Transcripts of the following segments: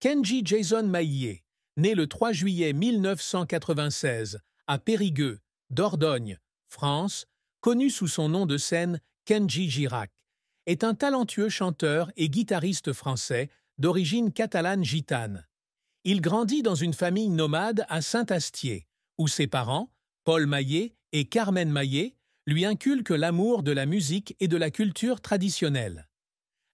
Kenji Jason Maillet, né le 3 juillet 1996 à Périgueux, Dordogne, France, connu sous son nom de scène Kenji Girac, est un talentueux chanteur et guitariste français d'origine catalane gitane. Il grandit dans une famille nomade à Saint-Astier, où ses parents, Paul Maillet et Carmen Maillet, lui inculquent l'amour de la musique et de la culture traditionnelle.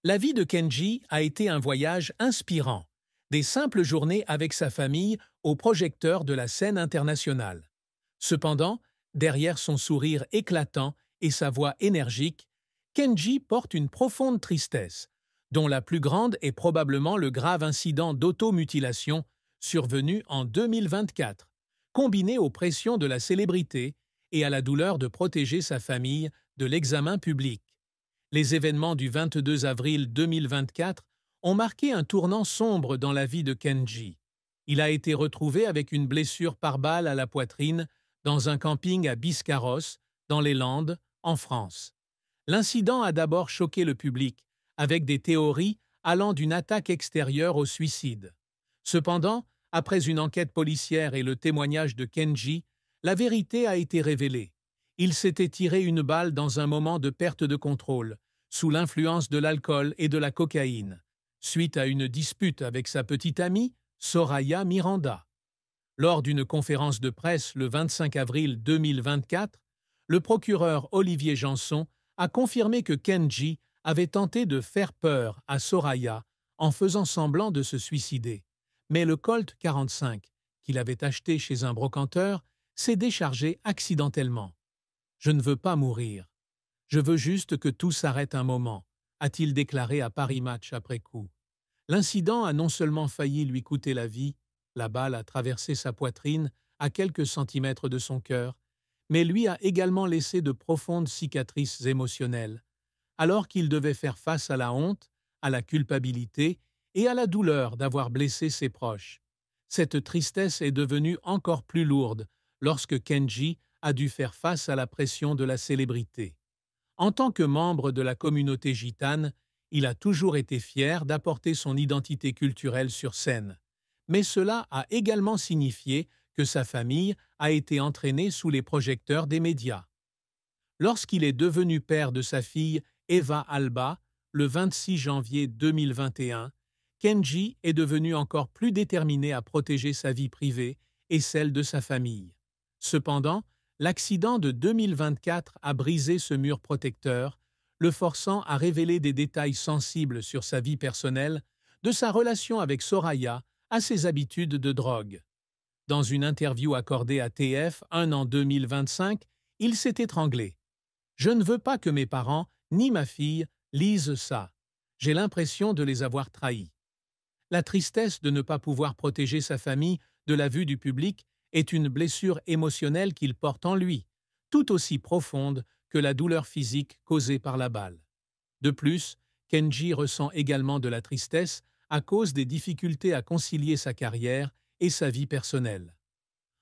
La vie de Kenji a été un voyage inspirant, des simples journées avec sa famille au projecteur de la scène internationale. Cependant, derrière son sourire éclatant et sa voix énergique, Kenji porte une profonde tristesse, dont la plus grande est probablement le grave incident d'automutilation survenu en 2024, combiné aux pressions de la célébrité et à la douleur de protéger sa famille de l'examen public. Les événements du 22 avril 2024 ont marqué un tournant sombre dans la vie de Kenji. Il a été retrouvé avec une blessure par balle à la poitrine dans un camping à Biscarrosse, dans les Landes, en France. L'incident a d'abord choqué le public, avec des théories allant d'une attaque extérieure au suicide. Cependant, après une enquête policière et le témoignage de Kenji, la vérité a été révélée. Il s'était tiré une balle dans un moment de perte de contrôle, sous l'influence de l'alcool et de la cocaïne, suite à une dispute avec sa petite amie, Soraya Miranda. Lors d'une conférence de presse le 25 avril 2024, le procureur Olivier Janson a confirmé que Kenji avait tenté de faire peur à Soraya en faisant semblant de se suicider. Mais le Colt 45, qu'il avait acheté chez un brocanteur, s'est déchargé accidentellement. « Je ne veux pas mourir. Je veux juste que tout s'arrête un moment », a-t-il déclaré à Paris Match après coup. L'incident a non seulement failli lui coûter la vie, la balle a traversé sa poitrine à quelques centimètres de son cœur, mais lui a également laissé de profondes cicatrices émotionnelles, alors qu'il devait faire face à la honte, à la culpabilité et à la douleur d'avoir blessé ses proches. Cette tristesse est devenue encore plus lourde lorsque Kenji a dû faire face à la pression de la célébrité. En tant que membre de la communauté gitane, il a toujours été fier d'apporter son identité culturelle sur scène. Mais cela a également signifié que sa famille a été entraînée sous les projecteurs des médias. Lorsqu'il est devenu père de sa fille Eva Alba, le 26 janvier 2021, Kenji est devenu encore plus déterminé à protéger sa vie privée et celle de sa famille. Cependant, l'accident de 2024 a brisé ce mur protecteur, le forçant à révéler des détails sensibles sur sa vie personnelle, de sa relation avec Soraya à ses habitudes de drogue. Dans une interview accordée à TF1 en 2025, il s'est étranglé. « Je ne veux pas que mes parents, ni ma fille, lisent ça. J'ai l'impression de les avoir trahis. » La tristesse de ne pas pouvoir protéger sa famille de la vue du public est une blessure émotionnelle qu'il porte en lui, tout aussi profonde que la douleur physique causée par la balle. De plus, Kenji ressent également de la tristesse à cause des difficultés à concilier sa carrière et sa vie personnelle.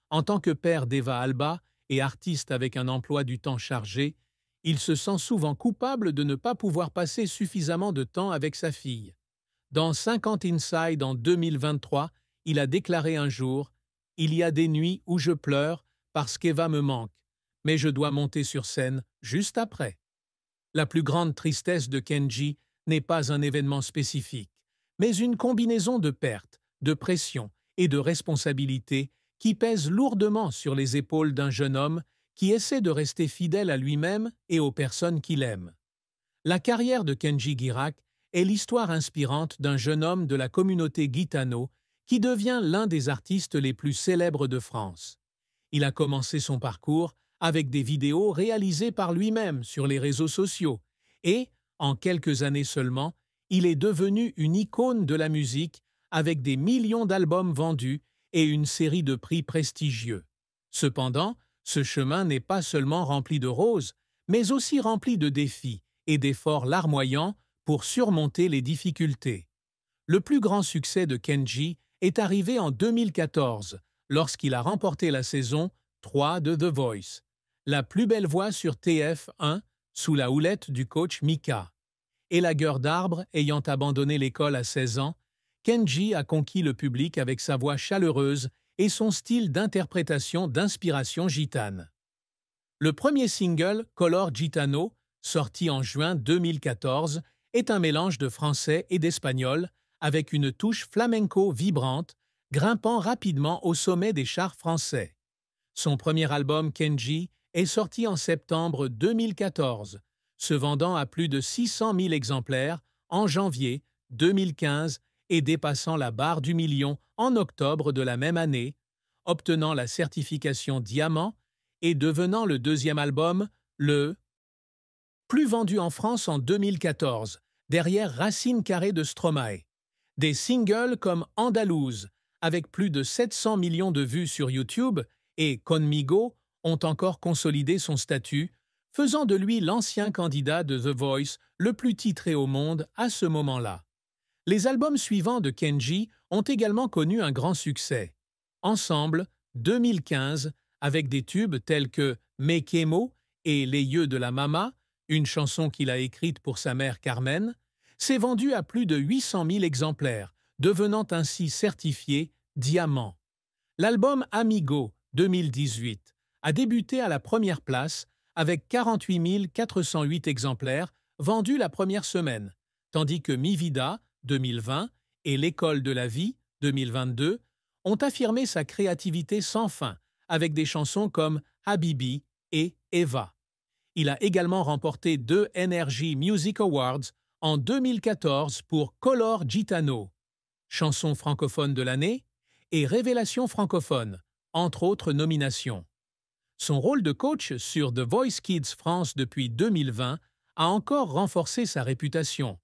En tant que père d'Eva Alba et artiste avec un emploi du temps chargé, il se sent souvent coupable de ne pas pouvoir passer suffisamment de temps avec sa fille. Dans 50 Inside en 2023, il a déclaré un jour « Il y a des nuits où je pleure parce qu'Eva me manque, mais je dois monter sur scène juste après. » La plus grande tristesse de Kenji n'est pas un événement spécifique, mais une combinaison de pertes, de pression et de responsabilités qui pèsent lourdement sur les épaules d'un jeune homme qui essaie de rester fidèle à lui-même et aux personnes qu'il aime. La carrière de Kenji Girac est l'histoire inspirante d'un jeune homme de la communauté gitano qui devient l'un des artistes les plus célèbres de France. Il a commencé son parcours avec des vidéos réalisées par lui-même sur les réseaux sociaux et, en quelques années seulement, il est devenu une icône de la musique avec des millions d'albums vendus et une série de prix prestigieux. Cependant, ce chemin n'est pas seulement rempli de roses, mais aussi rempli de défis et d'efforts larmoyants pour surmonter les difficultés. Le plus grand succès de Kenji est arrivé en 2014, lorsqu'il a remporté la saison 3 de The Voice, la plus belle voix sur TF1 sous la houlette du coach Mika. Élagueur d'arbres ayant abandonné l'école à 16 ans, Kenji a conquis le public avec sa voix chaleureuse et son style d'interprétation d'inspiration gitane. Le premier single, Color Gitano, sorti en juin 2014, est un mélange de français et d'espagnol, avec une touche flamenco vibrante, grimpant rapidement au sommet des charts français. Son premier album, Kenji, est sorti en septembre 2014, se vendant à plus de 600 000 exemplaires en janvier 2015 et dépassant la barre du million en octobre de la même année, obtenant la certification diamant et devenant le deuxième album, le plus vendu en France en 2014, derrière Racine carrée de Stromae. Des singles comme Andalouse, avec plus de 700 millions de vues sur YouTube, et Conmigo ont encore consolidé son statut, faisant de lui l'ancien candidat de The Voice le plus titré au monde à ce moment-là. Les albums suivants de Kenji ont également connu un grand succès. Ensemble, 2015, avec des tubes tels que Me Quemo et Les yeux de la Mama, une chanson qu'il a écrite pour sa mère Carmen, s'est vendu à plus de 800 000 exemplaires, devenant ainsi certifié diamant. L'album Amigo 2018 a débuté à la première place avec 48 408 exemplaires vendus la première semaine, tandis que Mi Vida 2020 et L'école de la vie 2022 ont affirmé sa créativité sans fin avec des chansons comme Habibi et Eva. Il a également remporté 2 NRJ Music Awards en 2014 pour Color Gitano, chanson francophone de l'année, et Révélation francophone, entre autres nominations. Son rôle de coach sur The Voice Kids France depuis 2020 a encore renforcé sa réputation,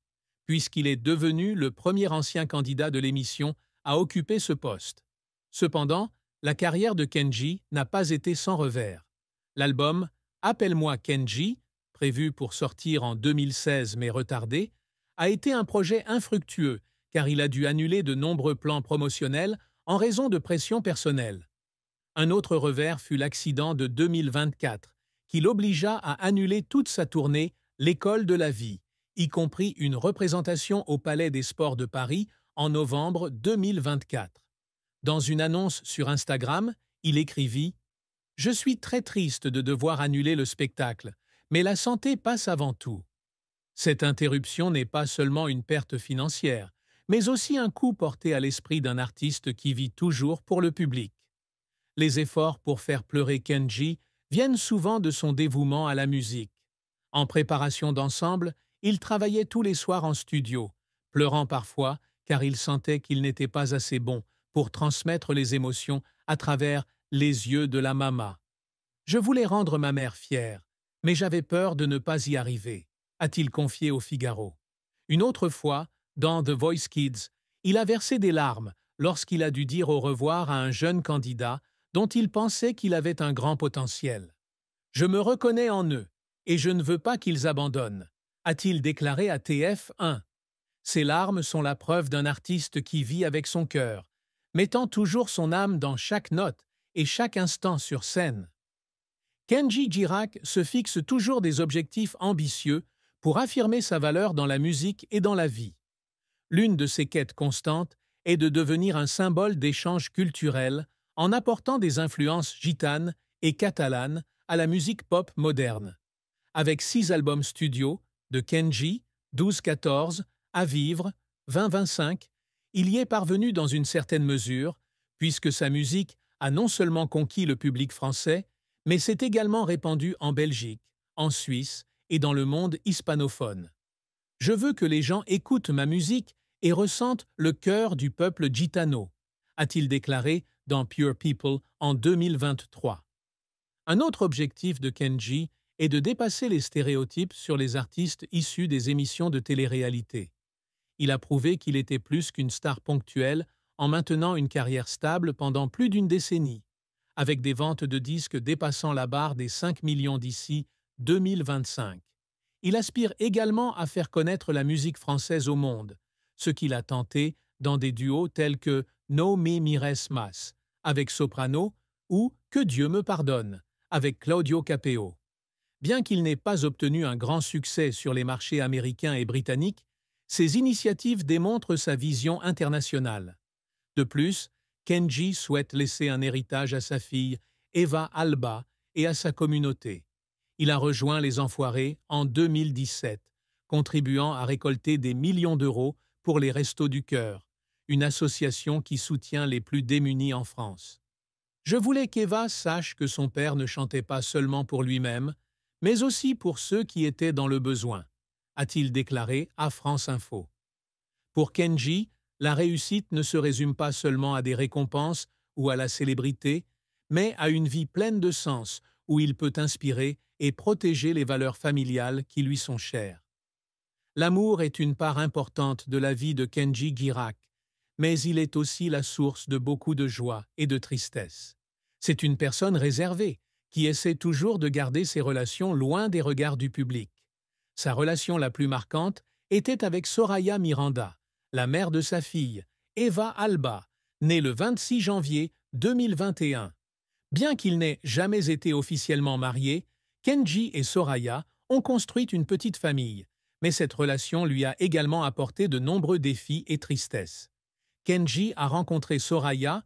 puisqu'il est devenu le premier ancien candidat de l'émission à occuper ce poste. Cependant, la carrière de Kenji n'a pas été sans revers. L'album Appelle-moi Kenji, prévu pour sortir en 2016 mais retardé, a été un projet infructueux car il a dû annuler de nombreux plans promotionnels en raison de pression personnelle. Un autre revers fut l'accident de 2024, qui l'obligea à annuler toute sa tournée L'école de la vie, y compris une représentation au Palais des Sports de Paris en novembre 2024. Dans une annonce sur Instagram, il écrivit « Je suis très triste de devoir annuler le spectacle, mais la santé passe avant tout. » Cette interruption n'est pas seulement une perte financière, mais aussi un coup porté à l'esprit d'un artiste qui vit toujours pour le public. Les efforts pour faire pleurer Kenji viennent souvent de son dévouement à la musique. En préparation d'ensemble, il travaillait tous les soirs en studio, pleurant parfois car il sentait qu'il n'était pas assez bon pour transmettre les émotions à travers les yeux de la mama. « Je voulais rendre ma mère fière, mais j'avais peur de ne pas y arriver », a-t-il confié au Figaro. Une autre fois, dans The Voice Kids, il a versé des larmes lorsqu'il a dû dire au revoir à un jeune candidat dont il pensait qu'il avait un grand potentiel. « Je me reconnais en eux et je ne veux pas qu'ils abandonnent », a-t-il déclaré à TF1. Ces larmes sont la preuve d'un artiste qui vit avec son cœur, mettant toujours son âme dans chaque note et chaque instant sur scène. Kenji Girac se fixe toujours des objectifs ambitieux pour affirmer sa valeur dans la musique et dans la vie. L'une de ses quêtes constantes est de devenir un symbole d'échange culturel en apportant des influences gitanes et catalanes à la musique pop moderne. Avec 6 albums studio, de Kenji, 12-14, À vivre, 20-25, il y est parvenu dans une certaine mesure, puisque sa musique a non seulement conquis le public français, mais s'est également répandue en Belgique, en Suisse et dans le monde hispanophone. « Je veux que les gens écoutent ma musique et ressentent le cœur du peuple gitano », a-t-il déclaré dans Pure People en 2023. Un autre objectif de Kenji est de dépasser les stéréotypes sur les artistes issus des émissions de télé-réalité. Il a prouvé qu'il était plus qu'une star ponctuelle en maintenant une carrière stable pendant plus d'une décennie, avec des ventes de disques dépassant la barre des 5 millions d'ici 2025. Il aspire également à faire connaître la musique française au monde, ce qu'il a tenté dans des duos tels que No Me Mires Mas, avec Soprano, ou Que Dieu me pardonne, avec Claudio Capeo. Bien qu'il n'ait pas obtenu un grand succès sur les marchés américains et britanniques, Ces initiatives démontrent sa vision internationale. De plus, Kenji souhaite laisser un héritage à sa fille, Eva Alba, et à sa communauté. Il a rejoint les Enfoirés en 2017, contribuant à récolter des millions d'euros pour les Restos du Cœur, une association qui soutient les plus démunis en France. Je voulais qu'Eva sache que son père ne chantait pas seulement pour lui-même, mais aussi pour ceux qui étaient dans le besoin, a-t-il déclaré à France Info. Pour Kenji, la réussite ne se résume pas seulement à des récompenses ou à la célébrité, mais à une vie pleine de sens où il peut inspirer et protéger les valeurs familiales qui lui sont chères. L'amour est une part importante de la vie de Kenji Girac, mais il est aussi la source de beaucoup de joie et de tristesse. C'est une personne réservée, qui essaie toujours de garder ses relations loin des regards du public. Sa relation la plus marquante était avec Soraya Miranda, la mère de sa fille, Eva Alba, née le 26 janvier 2021. Bien qu'il n'ait jamais été officiellement marié, Kenji et Soraya ont construit une petite famille, mais cette relation lui a également apporté de nombreux défis et tristesses. Kenji a rencontré Soraya